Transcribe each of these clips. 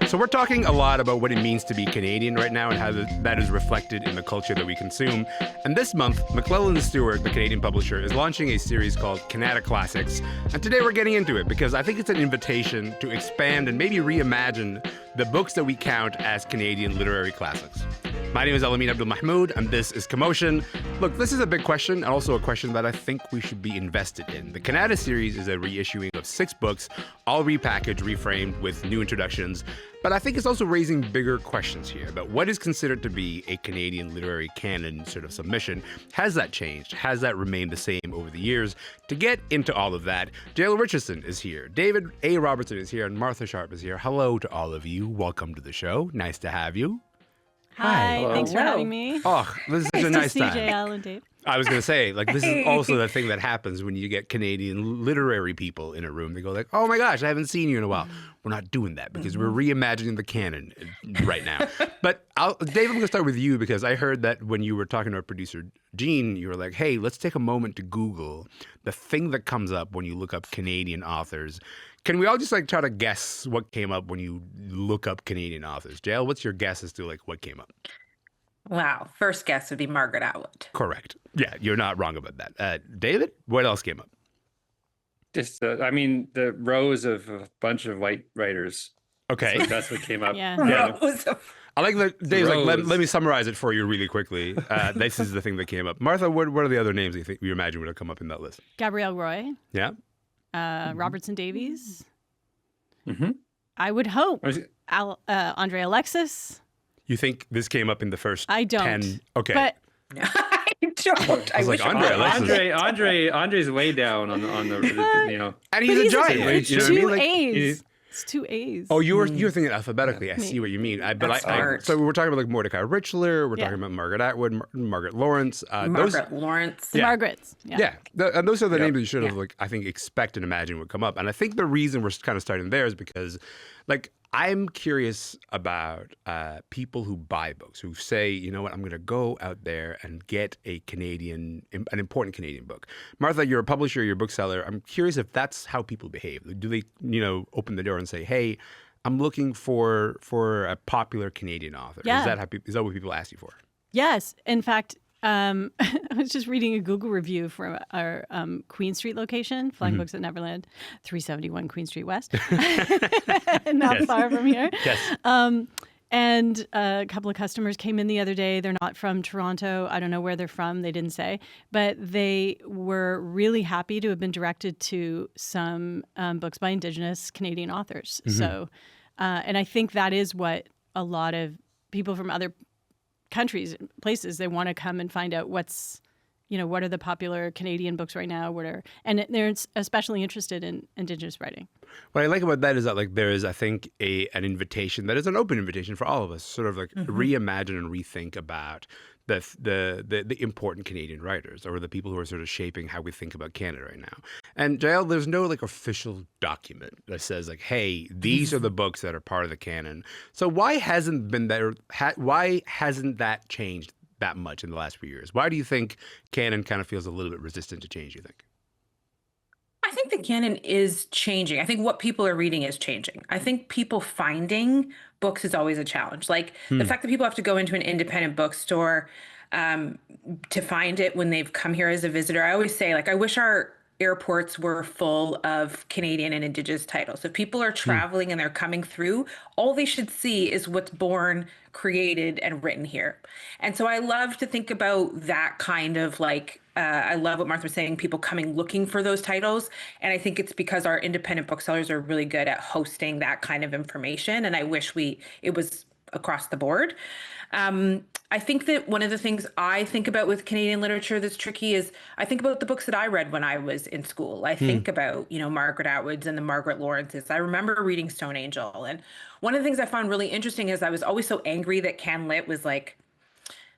So we're talking a lot about what it means to be Canadian right now and how that is reflected in the culture that we consume. And this month, McClellan Stewart, the Canadian publisher, is launching a series called Canada Classics. And today we're getting into it because I think it's an invitation to expand and maybe reimagine the books that we count as Canadian literary classics. My name is Elamin Abdelmahmoud, and this is Commotion. Look, this is a big question, and also a question that I think we should be invested in. The Canada series is a reissuing of 6 books, all repackaged, reframed with new introductions. But I think it's also raising bigger questions here about what is considered to be a Canadian literary canon sort of submission. Has that changed? Has that remained the same over the years? To get into all of that, Jael Richardson is here. David A. Robertson is here, and Martha Sharpe is here. Hello to all of you. Welcome to the show. Nice to have you. Hi, Hello. thanks for having me. Oh, this is a nice time. Jael and Dave. I was going to say, like, this is also the thing that happens when you get Canadian literary people in a room. They go like, oh my gosh, I haven't seen you in a while. We're not doing that because we're reimagining the canon right now. But Dave, I'm going to start with you because I heard that when you were talking to our producer, Gene, you were like, hey, let's take a moment to Google the thing that comes up when you look up Canadian authors. Can we all just like try to guess what came up when you look up Canadian authors? Jael, what's your guess as to like what came up? Wow. First guess would be Margaret Atwood. Correct. Yeah, you're not wrong about that. David, what else came up? Just, the rows of a bunch of white writers. Okay. So that's what came up. Yeah. Rows of... I like that. Dave's like, let me summarize it for you really quickly. This is the thing that came up. Martha, what are the other names you imagine would have come up in that list? Gabrielle Roy. Yeah. Robertson Davies. Mm-hmm. I would hope. Andre Alexis. You think this came up in the first I don't. 10? Okay. But I don't. I was like, Andre Alexis. Andre's way down on the And he's a giant. It's You know what I two mean? Like, A's. It's 2 A's. Oh, you're thinking alphabetically. I see what you mean. So we're talking about like Mordecai Richler. We're talking about Margaret Atwood, Margaret Lawrence. Lawrence. The Margarets. Yeah. And those are the names that you should have, like, I think, expect and imagine would come up. And I think the reason we're kind of starting there is because, like, I'm curious about people who buy books, who say, you know what, I'm going to go out there and get an important Canadian book. Martha, you're a publisher, you're a bookseller. I'm curious if that's how people behave. Do they, open the door and say, hey, I'm looking for a popular Canadian author? Yeah. Is that what people ask you for? Yes. In fact, I was just reading a Google review from our Queen Street location, Flying Books at Neverland, 371 Queen Street West, not far from here. Yes. And a couple of customers came in the other day. They're not from Toronto. I don't know where they're from. They didn't say. But they were really happy to have been directed to some books by Indigenous Canadian authors. Mm-hmm. So, and I think that is what a lot of people from other countries, places, they want to come and find out what are the popular Canadian books right now, and they're especially interested in Indigenous writing. What I like about that is that, like, there is, I think, an invitation that is an open invitation for all of us, sort of like reimagine and rethink about the important Canadian writers or the people who are sort of shaping how we think about Canada right now. And Jael, there's no like official document that says like, hey, these are the books that are part of the canon. So why hasn't that changed that much in the last few years? Why do you think canon kind of feels a little bit resistant to change, you think? I think the canon is changing. I think what people are reading is changing. I think people finding books is always a challenge. Like the fact that people have to go into an independent bookstore to find it when they've come here as a visitor. I always say, like, I wish our airports were full of Canadian and Indigenous titles. If people are traveling and they're coming through, all they should see is what's born, created, and written here. And so I love to think about that kind of like, I love what Martha was saying, people coming looking for those titles. And I think it's because our independent booksellers are really good at hosting that kind of information. And I wish it was across the board. I think that one of the things I think about with Canadian literature that's tricky is I think about the books that I read when I was in school. I think about, Margaret Atwood's and the Margaret Lawrences. I remember reading Stone Angel. And one of the things I found really interesting is I was always so angry that canlit was like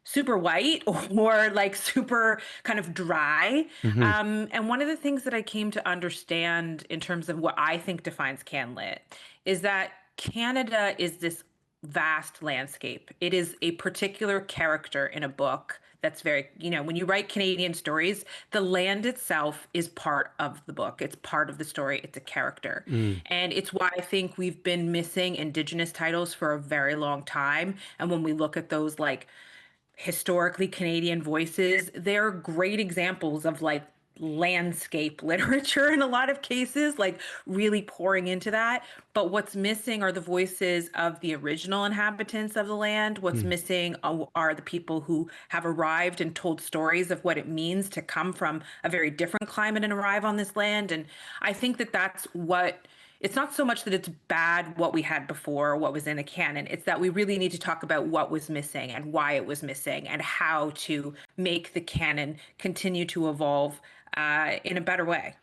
super white or like super kind of dry. And one of the things that I came to understand in terms of what I think defines canlit is that Canada is this vast landscape. It is a particular character in a book that's very, when you write Canadian stories, the land itself is part of the book. It's part of the story. It's a character. And it's why I think we've been missing Indigenous titles for a very long time. And when we look at those like historically Canadian voices, they're great examples of like landscape literature in a lot of cases, like really pouring into that. But what's missing are the voices of the original inhabitants of the land. What's missing are the people who have arrived and told stories of what it means to come from a very different climate and arrive on this land. And I think that that's what it's not so much that it's bad what we had before, what was in a canon. It's that we really need to talk about what was missing and why it was missing and how to make the canon continue to evolve in a better way.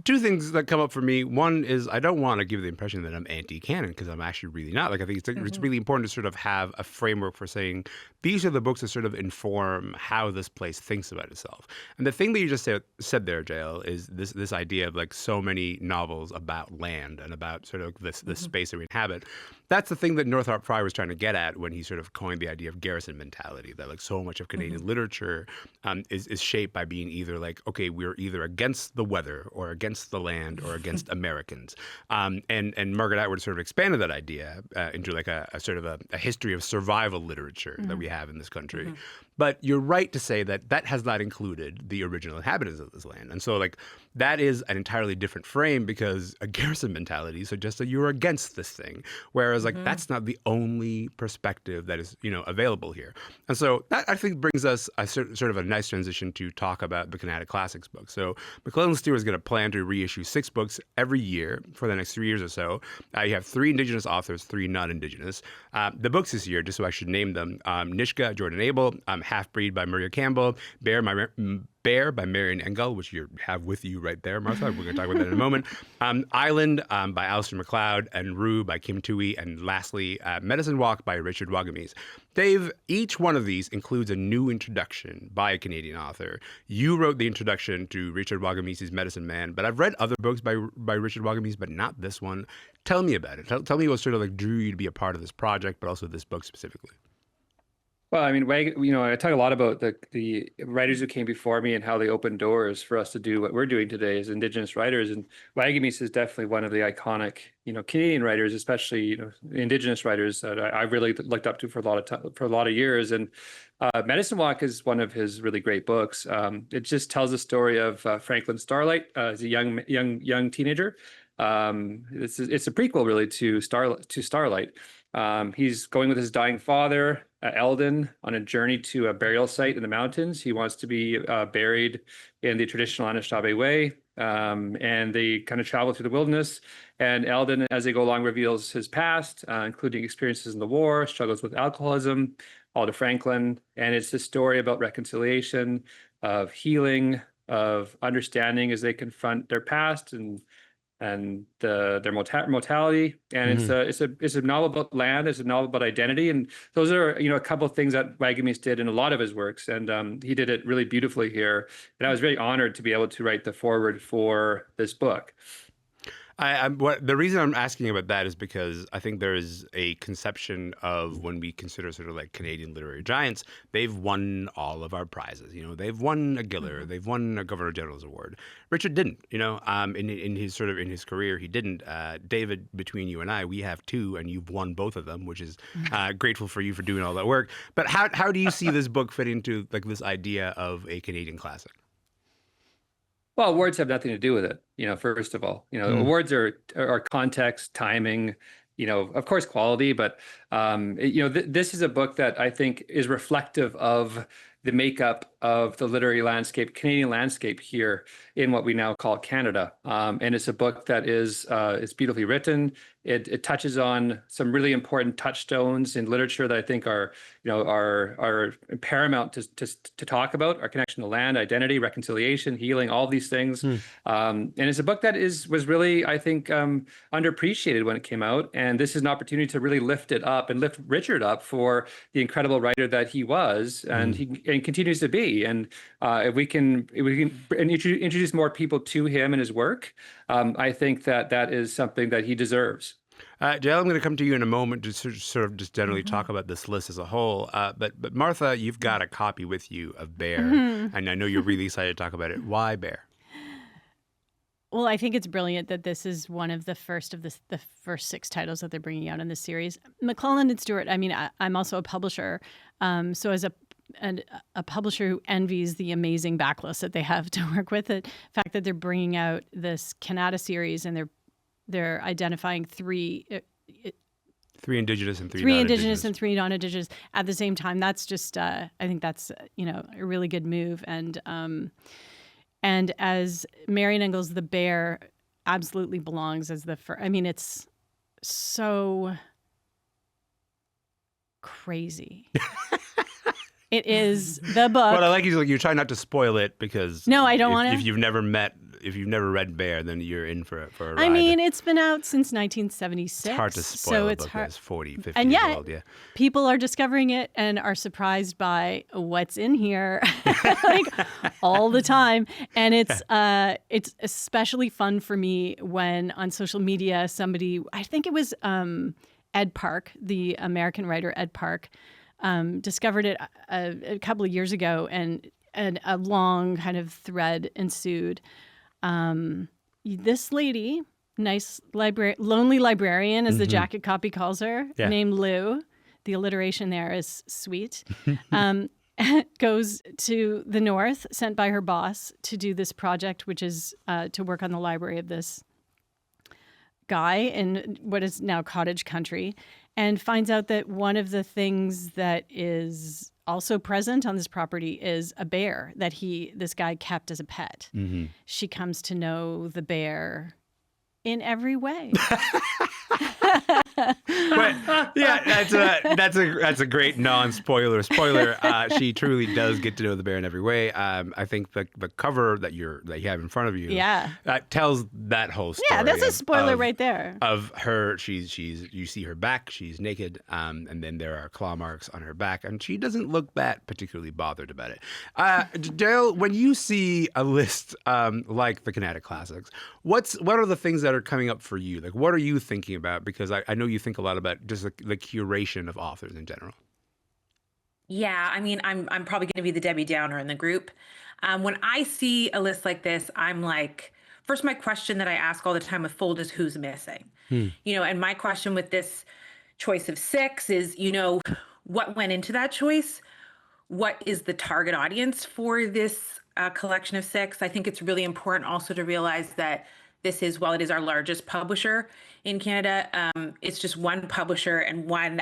Two things that come up for me. One is I don't want to give the impression that I'm anti-canon, because I'm actually really not. Like, I think it's really important to sort of have a framework for saying these are the books that sort of inform how this place thinks about itself. And the thing that you just said there, Jael, is this idea of like so many novels about land and about sort of this space that we inhabit. That's the thing that Northrop Frye was trying to get at when he sort of coined the idea of garrison mentality, that like so much of Canadian literature is shaped by being either like, okay, we're either against the weather or against the land or against Americans. And Margaret Atwood sort of expanded that idea into like a sort of a history of survival literature that we have in this country. But you're right to say that that has not included the original inhabitants of this land. And so like that is an entirely different frame, because a garrison mentality suggests that you're against this thing. Whereas like that's not the only perspective that is, available here. And so that I think brings us a sort of a nice transition to talk about the Canada Classics book. So McClellan Stewart is going to plan to reissue 6 books every year for the next 3 years or so. You have 3 Indigenous authors, 3 non-Indigenous. The books this year, just so I should name them, Nishka, Jordan Abel, Half-Breed by Maria Campbell, Bear by Marion Engel, which you have with you right there, Martha. We're going to talk about that in a moment. Island by Alistair MacLeod, and Rue by Kim Toohey, and lastly, Medicine Walk by Richard Wagamese. Dave, each one of these includes a new introduction by a Canadian author. You wrote the introduction to Richard Wagamese's Medicine Man, but I've read other books by Richard Wagamese, but not this one. Tell me about it. Tell me what sort of like drew you to be a part of this project, but also this book specifically. Well, I mean, I talk a lot about the writers who came before me and how they opened doors for us to do what we're doing today as Indigenous writers. And Wagamese is definitely one of the iconic, Canadian writers, especially, Indigenous writers that I really looked up to for a lot of years. And Medicine Walk is one of his really great books. It just tells the story of Franklin Starlight as a young teenager. It's a prequel really to Starlight. He's going with his dying father, Eldon, on a journey to a burial site in the mountains. He wants to be buried in the traditional Anishinaabe way, and they kind of travel through the wilderness. And Eldon, as they go along, reveals his past, including experiences in the war, struggles with alcoholism, all to Franklin. And it's a story about reconciliation, of healing, of understanding as they confront their past and their mortality. And it's a novel about land, it's a novel about identity, and those are a couple of things that Wagamese did in a lot of his works, and he did it really beautifully here. And I was very honored to be able to write the foreword for this book. The reason I'm asking about that is because I think there is a conception of when we consider sort of like Canadian literary giants, they've won all of our prizes. They've won a Giller, they've won a Governor General's Award. Richard didn't. In his career, he didn't. David, between you and I, we have 2, and you've won both of them, which is grateful for you for doing all that work. But how do you see this book fit into like this idea of a Canadian classic? Well, awards have nothing to do with it. First of all, awards are context, timing, of course, quality. But, this is a book that I think is reflective of the makeup of the literary landscape, Canadian landscape here in what we now call Canada. And it's a book that is it's beautifully written. It touches on some really important touchstones in literature that I think are paramount to talk about: our connection to land, identity, reconciliation, healing, all these things. And it's a book that was really, I think, underappreciated when it came out. And this is an opportunity to really lift it up and lift Richard up for the incredible writer that he was, and he continues to be. And if we can introduce more people to him and his work, I think that is something that he deserves. Jael, I'm going to come to you in a moment to sort of just generally talk about this list as a whole. But Martha, you've got a copy with you of Bear, and I know you're really excited to talk about it. Why Bear? Well, I think it's brilliant that this is one of the first 6 titles that they're bringing out in this series. McClelland and Stewart, I mean, I'm also a publisher. So as a publisher who envies the amazing backlist that they have to work with, the fact that they're bringing out this Canada series and they're identifying 3 Indigenous and 3 3 non-Indigenous. Indigenous and 3 non-Indigenous at the same time. That's just, I think that's, a really good move. And as Marian Engel's The Bear absolutely belongs as the first. I mean, it's so crazy. It is the book. What I like is you're trying not to spoil it because no, I don't want to. If you've never read Bear, then you're in for a ride. I mean, it's been out since 1976. It's hard to spoil so a it's book hard. that's 40, 50 and years yet, old. Yeah, people are discovering it and are surprised by what's in here, like all the time. And it's especially fun for me when on social media somebody, I think it was Ed Park, the American writer Ed Park, discovered it a couple of years ago, and a long kind of thread ensued. This lady, nice lonely librarian, as the jacket copy calls her, named Lou. The alliteration there is sweet. Goes to the north, sent by her boss to do this project, which is to work on the library of this guy in what is now cottage country, and finds out that one of the things that is also present on this property is a bear that this guy kept as a pet. Mm-hmm. She comes to know the bear in every way. But yeah, that's a great non-spoiler spoiler. She truly does get to know the bear in every way. I think the cover that you have in front of you, tells that whole story. Yeah, that's a spoiler right there. Of her, you see her back, she's naked, and then there are claw marks on her back, and she doesn't look that particularly bothered about it. Jael, when you see a list like the Canada Classics, what are the things that are coming up for you? Like, what are you thinking about? Because I know you think a lot about just the curation of authors in general. Yeah, I mean, I'm probably going to be the Debbie Downer in the group. When I see a list like this, I'm like, first, my question that I ask all the time with Fold is who's missing? And my question with this choice of 6 is, what went into that choice? What is the target audience for this collection of 6? I think it's really important also to realize that this is, while it is our largest publisher in Canada, it's just one publisher and one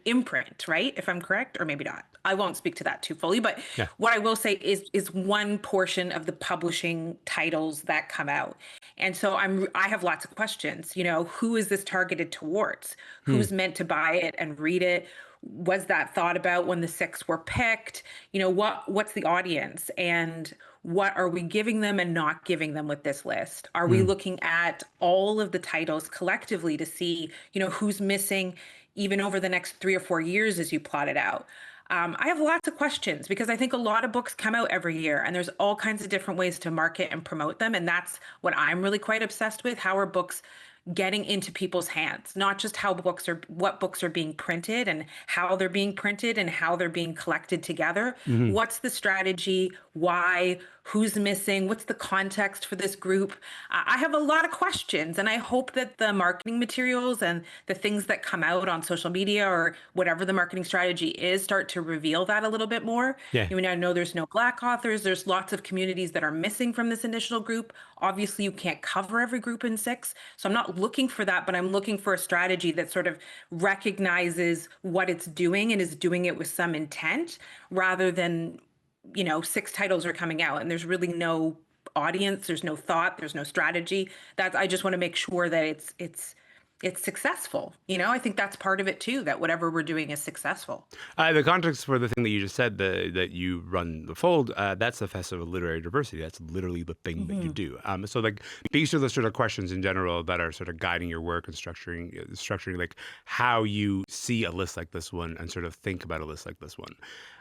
imprint, right? If I'm correct, or maybe not. I won't speak to that too fully, but what I will say is one portion of the publishing titles that come out. And so I have lots of questions. Who is this targeted towards? Who's meant to buy it and read it? Was that thought about when the 6 were picked? What's the audience, and what are we giving them and not giving them with this list? Are we looking at all of the titles collectively to see, who's missing even over the next 3 or 4 years as you plot it out? I have lots of questions because I think a lot of books come out every year and there's all kinds of different ways to market and promote them. And that's what I'm really quite obsessed with. How are books getting into people's hands, not just what books are being printed and how they're being printed and how they're being collected together. What's the strategy? Why? Who's missing? What's the context for this group? I have a lot of questions, and I hope that the marketing materials and the things that come out on social media or whatever the marketing strategy is start to reveal that a little bit more. I know there's no Black authors. There's lots of communities that are missing from this initial group. Obviously, you can't cover every group in 6, so I'm not looking for that, but I'm looking for a strategy that sort of recognizes what it's doing and is doing it with some intent, rather than 6 titles are coming out and there's really no audience, there's no thought, there's no strategy. I just want to make sure that it's successful. I think that's part of it too, that whatever we're doing is successful. The context for the thing that you just said, that you run the Fold, that's the Festival of Literary Diversity. That's literally the thing that you do. So these are the sort of questions in general that are sort of guiding your work and structuring like how you see a list like this one and sort of think about a list like this one.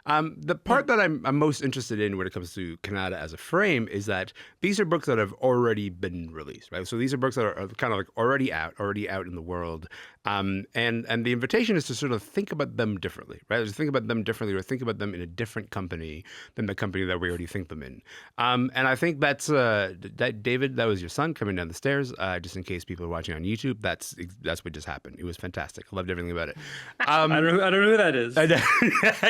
The part that I'm most interested in when it comes to Canada as a frame is that these are books that have already been released, right? So these are books that are kind of like already out in in the world. And the invitation is to sort of think about them differently, right? To think about them differently, or think about them in a different company than the company that we already think them in. And I think that's David. That was your son coming down the stairs. Just in case people are watching on YouTube, that's what just happened. It was fantastic. I loved everything about it. I don't know who that is.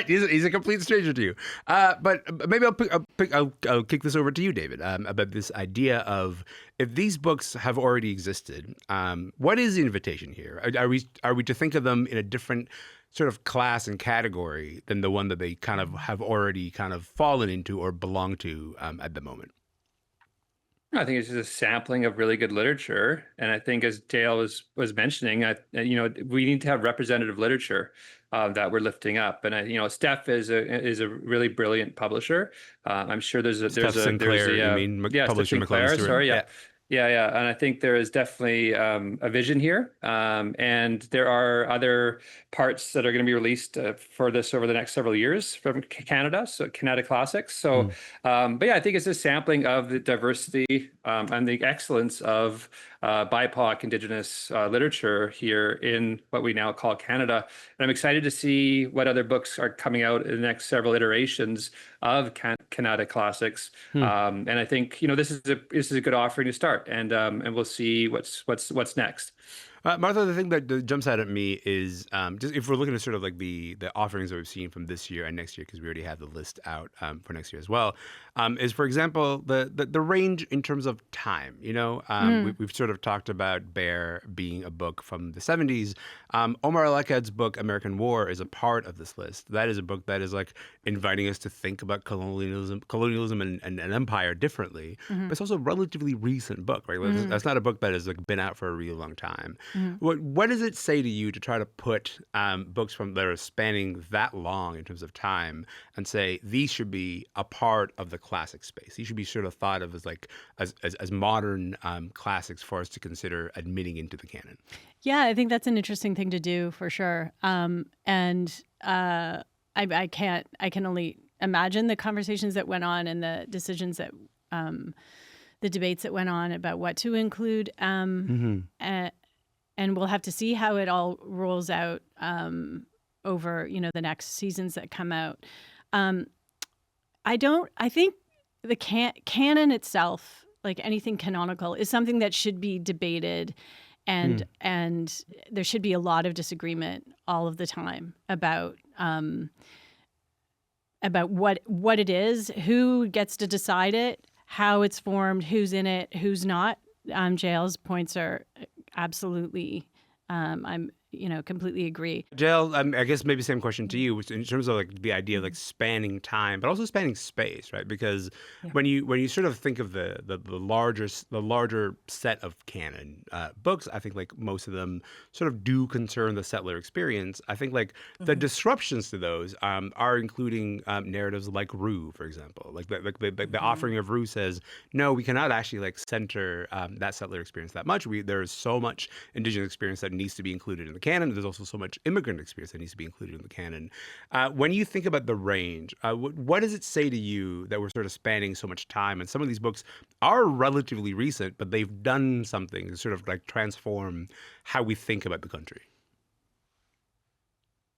He's a complete stranger to you. But maybe I'll kick this over to you, David, about this idea of, if these books have already existed, what is the invitation here? Are we to think of them in a different sort of class and category than the one that they kind of have already kind of fallen into or belong to at the moment? I think it's just a sampling of really good literature, and I think, as Jael was mentioning, we need to have representative literature that we're lifting up. And Steph is a really brilliant publisher. I'm sure there's a Sinclair, you mean publisher Sinclair, McClellan Stewart? sorry, yeah. Yeah. And I think there is definitely a vision here. And there are other parts that are going to be released for this over the next several years from Canada, so Canada Classics. So, but yeah, I think it's a sampling of the diversity and the excellence of BIPOC Indigenous literature here in what we now call Canada. And I'm excited to see what other books are coming out in the next several iterations of Canada Classics. And I think this is a good offering to start, and we'll see what's next. Martha, the thing that jumps out at me is just if we're looking at sort of like the offerings that we've seen from this year and next year, because we already have the list out for next year as well, is, for example, the range in terms of time. We've sort of talked about Bear being a book from the 70s. Omar Al-Akkad's book American War is a part of this list. That is a book that is like inviting us to think about colonialism and empire differently. But it's also a relatively recent book, right? That's not a book that has like been out for a really long time. What does it say to you to try to put books that are spanning that long in terms of time and say these should be a part of the classic space? These should be sort of thought of as modern classics for us to consider admitting into the canon. Yeah, I think that's an interesting thing to do for sure. I can only imagine the conversations that went on and the decisions that the debates that went on about what to include. And we'll have to see how it all rolls out over, the next seasons that come out. I think the canon itself, like anything canonical, is something that should be debated, and there should be a lot of disagreement all of the time about what it is, who gets to decide it, how it's formed, who's in it, who's not. Jael's points are absolutely, I'm completely agree. Jael, I guess maybe same question to you, in terms of like the idea of like spanning time, but also spanning space, right? Because when you sort of think of the larger set of canon books, I think like most of them sort of do concern the settler experience. I think like the disruptions to those are including narratives like Rue, for example. Like the offering of Rue says, no, we cannot actually like center that settler experience that much. There is so much Indigenous experience that needs to be included in the canon. There's also so much immigrant experience that needs to be included in the canon. When you think about the range, what does it say to you that we're sort of spanning so much time? And some of these books are relatively recent, but they've done something to sort of like transform how we think about the country.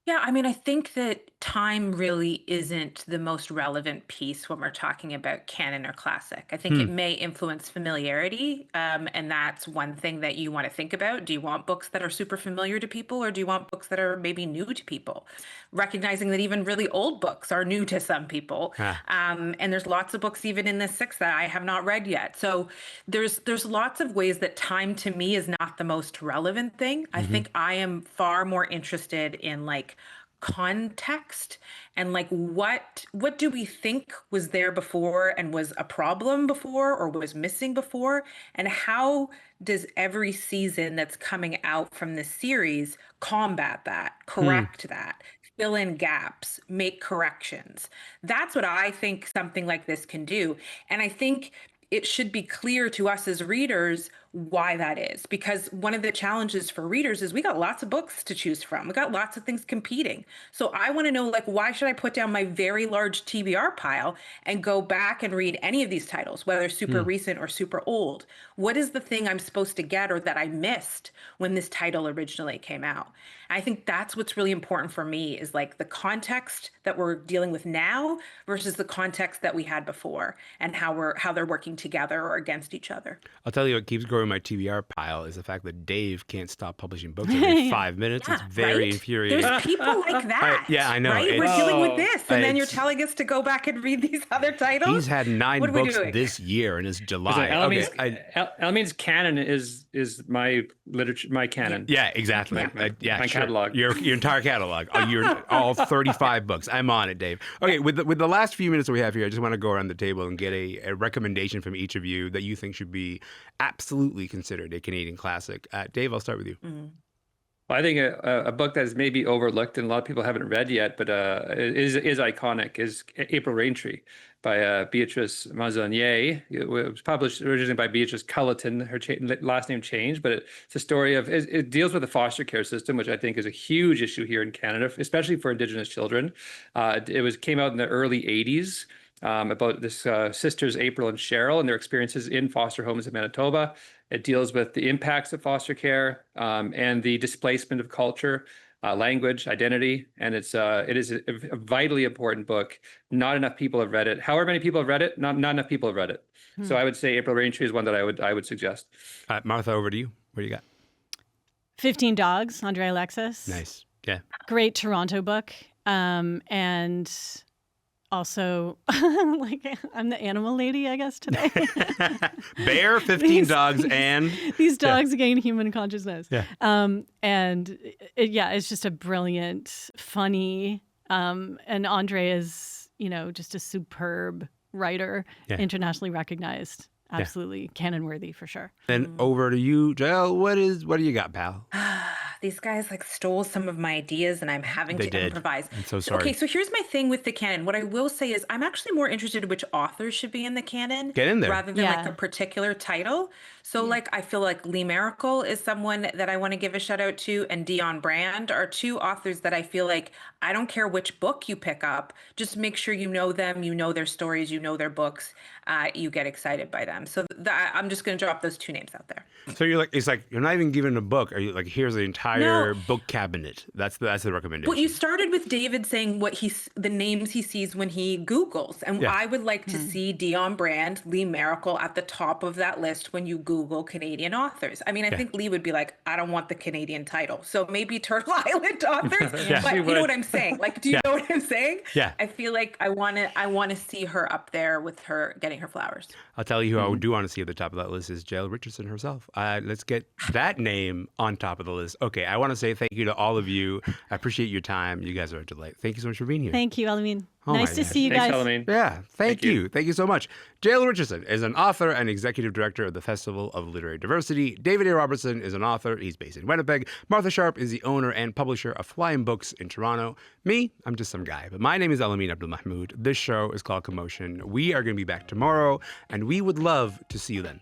Yeah, I mean, I think that time really isn't the most relevant piece when we're talking about canon or classic. I think it may influence familiarity, and that's one thing that you want to think about. Do you want books that are super familiar to people, or do you want books that are maybe new to people? Recognizing that even really old books are new to some people, and there's lots of books even in this 6 that I have not read yet. So there's lots of ways that time to me is not the most relevant thing. I think I am far more interested in like context and like what do we think was there before and was a problem before or was missing before, and how does every season that's coming out from this series combat that, correct that, fill in gaps, make corrections? That's what I think something like this can do. And I think it should be clear to us as readers why that is, because one of the challenges for readers is we got lots of books to choose from. We got lots of things competing. So I want to know, like, why should I put down my very large TBR pile and go back and read any of these titles, whether super recent or super old? What is the thing I'm supposed to get or that I missed when this title originally came out? I think that's what's really important for me, is like the context that we're dealing with now versus the context that we had before, and how they're working together or against each other. I'll tell you what keeps growing my TBR pile is the fact that Dave can't stop publishing books every 5 minutes. Yeah, It's very right? infuriating. There's people like that. Yeah, I know. Right? We're It's- dealing with this, and then you're it's- telling us to go back and read these other titles. He's had 9 What are we books doing? this year, and it's July. Elamin's, Okay, Elamin's canon is my literature, my canon. yeah, exactly. Yeah. My sure. catalog. Your entire catalog. All 35 books. I'm on it, Dave. Okay, with the last few minutes that we have here, I just want to go around the table and get a recommendation from each of you that you think should be absolutely considered a Canadian classic. Dave, I'll start with you. Well, I think a book that is maybe overlooked and a lot of people haven't read yet, but is iconic, is April Raintree by Beatrice Maisonnier. It was published originally by Beatrice Culleton. Her last name changed, but it's a story of, it deals with the foster care system, which I think is a huge issue here in Canada, especially for Indigenous children. It came out in the early 80s. About this sisters, April and Cheryl, and their experiences in foster homes in Manitoba. It deals with the impacts of foster care and the displacement of culture, language, identity, and it is a vitally important book. Not enough people have read it. However many people have read it, not enough people have read it. So I would say April Raintree is one that I would suggest. Martha, over to you. What do you got? 15 Dogs, Andre Alexis. Nice. Yeah. Great Toronto book. And also, like, I'm the animal lady, I guess, today. Bear, 15 dogs, and these dogs gain human consciousness. Yeah. And it's just a brilliant, funny, and Andre is, just a superb writer, internationally recognized. Absolutely canon worthy for sure. then over to you, Jael. What do you got, pal? These guys like stole some of my ideas and I'm having They to did. improvise. I'm so sorry. Okay, so here's my thing with the canon. What I will say is I'm actually more interested in which authors should be in the canon. Get in there. Rather than like Yeah. a particular title. So like I feel like Lee Miracle is someone that I want to give a shout out to, and Dion Brand are two authors that I feel like I don't care which book you pick up, just make sure you know them, you know their stories, you know their books, you get excited by them. So I'm just going to drop those two names out there. So it's like you're not even given a book. Are you like, here's the entire book cabinet? That's the recommendation. Well, you started with David saying the names he sees when he Googles, and Yeah. I would like to see Dion Brand, Lee Miracle at the top of that list when you Google Canadian authors. I mean, I think Lee would be like, I don't want the Canadian title, so maybe Turtle Island authors. Yeah. But She you know would. what I'm saying? Like, do you know what I'm saying? Yeah. I feel like I want to see her up there with her getting her flowers. I'll tell you who I do want to see at the top of that list is Jael Richardson herself. Let's get that name on top of the list. Okay, I want to say thank you to all of you. I appreciate your time. You guys are a delight. Thank you so much for being here. Thank you, Elamin. Oh my Nice to gosh. see you Thanks, guys. Elamin. Yeah, thank you. you. Thank you so much. Jael Richardson is an author and executive director of the Festival of Literary Diversity. David A. Robertson is an author. He's based in Winnipeg. Martha Sharpe is the owner and publisher of Flying Books in Toronto. Me, I'm just some guy. But my name is Elamin Abdelmahmoud. This show is called Commotion. We are going to be back tomorrow, and we would love to see you then.